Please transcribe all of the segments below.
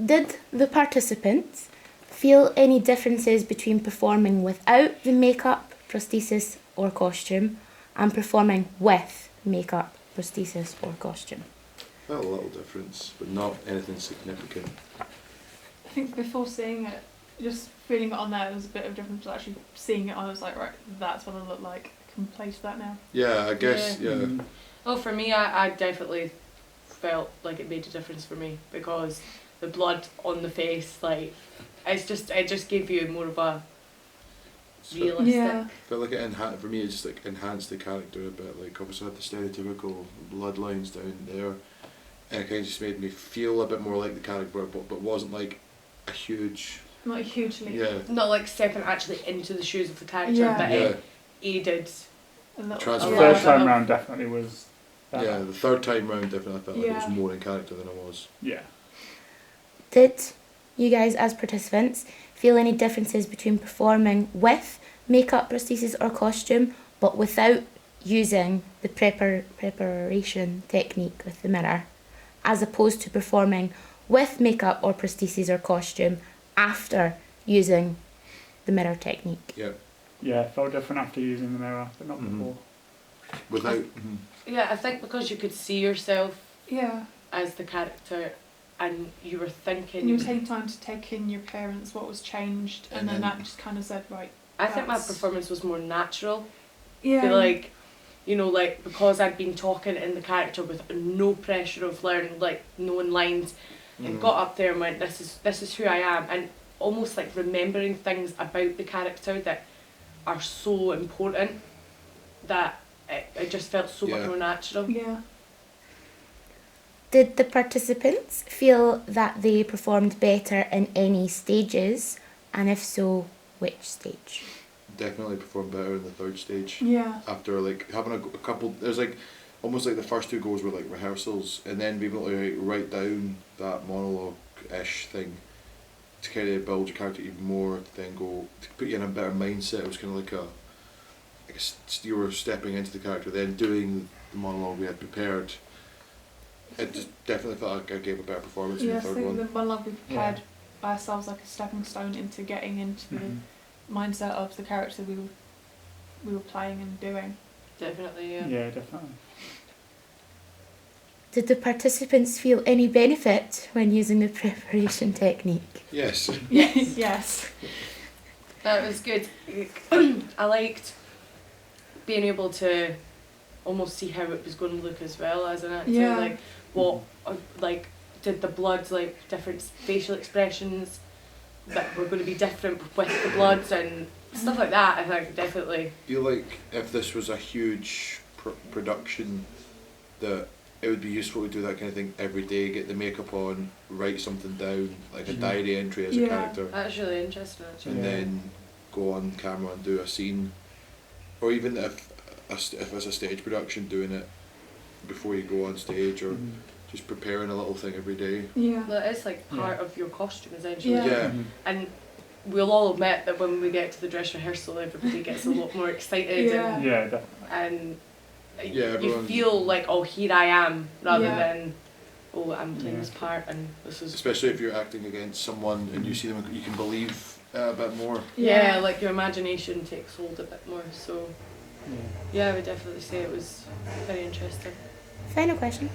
Did the participants feel any differences between performing without the makeup, prosthesis or costume and performing with makeup, prosthesis or costume? Felt a little difference, but not anything significant. I think before seeing it, just feeling it on there was a bit of a difference, but actually seeing it I was like, right, that's what I look like. I can place that now. Yeah, I guess, yeah. Oh, for me, I definitely felt like it made a difference for me, because the blood on the face, like, it just gave you more of a realistic. Yeah. Felt like it for me, it just like enhanced the character a bit. Like, obviously I had the stereotypical bloodlines down there, and it kind of just made me feel a bit more like the character, but wasn't like a huge... Not hugely. Yeah. Not like stepping actually into the shoes of the character, Yeah. but Yeah. it aided. A little. Transfer. The Yeah. first time round definitely was better. Yeah, the third time round definitely I felt like it Yeah. was more in character than I was. Yeah. Did you guys as participants feel any differences between performing with makeup, prosthesis or costume but without using the preparation technique with the mirror, as opposed to performing with makeup or prosthesis or costume after using the mirror technique? Yeah. Yeah, it felt different after using the mirror, but not before. Without... Yeah, I think because you could see yourself Yeah. as the character, and you were thinking. And you were taking time to take in your parents, what was changed, and then then- that just kind of said, right. I think my that's- performance was more natural. Yeah. Feel like, you know, like, because I'd been talking in the character with no pressure of learning, like, knowing lines, and got up there and went, this is who I am, and almost like remembering things about the character that are so important that it just felt so much Yeah. more natural. Yeah. Did the participants feel that they performed better in any stages, and if so, which stage? Definitely performed better in the third stage. Yeah. After like having a couple, there's like almost like the first two goals were like rehearsals, and then being able to like, write down that monologue-ish thing to kind of build your character even more, to then go to put you in a better mindset. It was kind of like you were stepping into the character, then doing the monologue we had prepared. It just definitely felt like I gave a better performance in Yeah, the I third think one. the monologue we prepared by ourselves like a stepping stone into getting into the mindset of the character we were playing and doing. Definitely, yeah. Yeah, definitely. Did the participants feel any benefit when using the preparation technique? Yes. Yes. That was good. I liked being able to almost see how it was going to look as well as an actor. Yeah. Like, what, like, did the blood, like, different facial expressions that were going to be different with the bloods and stuff like that. I think definitely. I feel like if this was a huge production, that it would be useful to do that kind of thing every day, get the makeup on, write something down, like a diary entry as a character, That's really interesting, actually. and then go on camera and do a scene. Or even if it's a stage production, doing it before you go on stage, or just preparing a little thing every day. Yeah. Well, it's like part of your costume, essentially. Yeah. Yeah. And we'll all admit that when we get to the dress rehearsal, everybody gets a lot more excited Yeah. Yeah, definitely. and Yeah, you everyone- feel like, oh, here I am, rather Yeah. than, oh, I'm playing this part and this is... Especially if you're acting against someone and you see them, you can believe a bit more. Yeah, like your imagination takes hold a bit more, so Yeah. yeah, I would definitely say it was very interesting. Final question.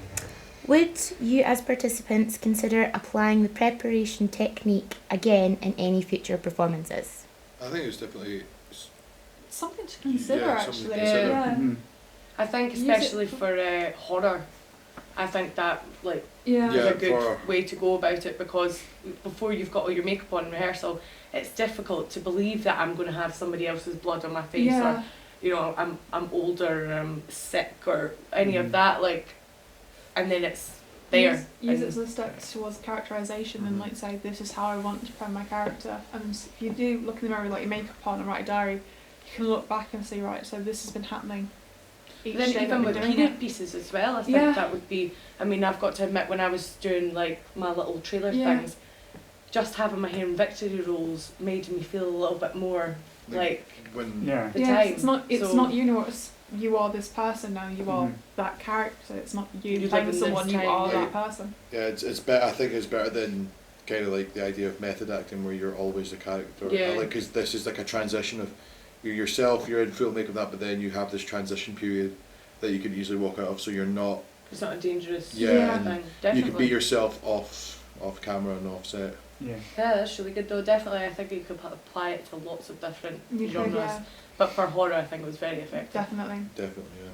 Would you as participants consider applying the preparation technique again in any future performances? I think it's definitely Something to consider, something to actually. consider. Yeah. I think Use it especially for horror, I think that like Yeah. Yeah. is a good horror. way to go about it, because before you've got all your makeup on in rehearsal, it's difficult to believe that I'm going to have somebody else's blood on my face, Yeah. or you know, I'm older, or I'm sick, or any of that, like, and then it's there. Use it and- as a step towards characterisation and like say, this is how I want to play my character. And if you do look in the mirror, like your makeup on and write a diary, you can look back and see, right, so this has been happening each Then day that even I've with been doing period it. pieces as well, I think Yeah. that would be. I mean, I've got to admit, when I was doing like my little trailer Yeah. things, just having my hair in victory rolls made me feel a little bit more like when Yeah. the Yeah, time. it's not So- not you know, it's you are this person now. You are Mhm. that character. It's not you You playing live in someone. this You time, are yeah. that person. yeah, it's better. I think it's better than kind of like the idea of method acting where you're always the character. Yeah. I like because this is like a transition of you're yourself, you're in full makeup that, but then you have this transition period that you can easily walk out of, so you're not. It's not a dangerous Yeah, and thing. Definitely. You can be yourself off camera and off set. Yeah. Yeah, that's really good though. Definitely, I think you could apply it to lots of different You could, genres. yeah, But for horror, I think it was very effective. definitely. Definitely, yeah.